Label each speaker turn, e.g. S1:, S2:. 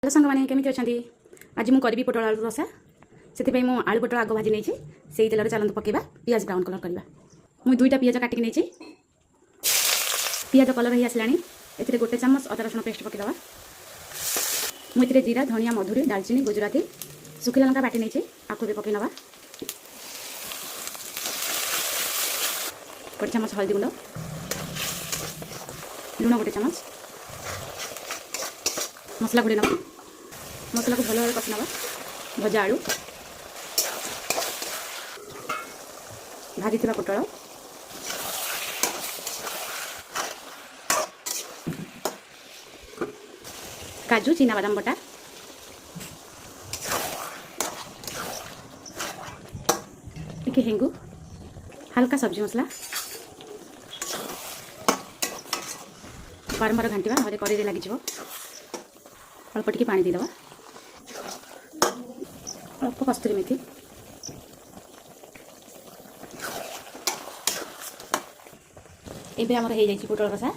S1: hello सांग मैंने केमी अच्छा आज मुझे करी पोटल आलू रसा से आलू पोटल आग भाजी नहीं से तेल चलते पकेबा पियाज ब्राउन कलर करवा मुझे दुईटा पियाज काटिक नहीं पियाज कलर ही आसला ए गोटे चामच अदा रसुण पेस्ट पकईदे मुझे जीरा धनिया मधुरी दालचीनी गुजराती सुखिला लंका बाटी नहीं आपको भी पकई नवा गोटे चामच हल्दी गुंड लुण गोटे चामच मसला गुड़े नवा मसला को भल भाव कषि नवा भजा आलू भाजी पोटल काजू चीना बादाम बटा टिके हेंगू हल्का सब्जी मसला बारंबार घाटिबा ना कड़े लगे अल्प टिके पानी देदेबा अल्प कस्तूरी मेथी एबे हमर हो जाई पोटल रसा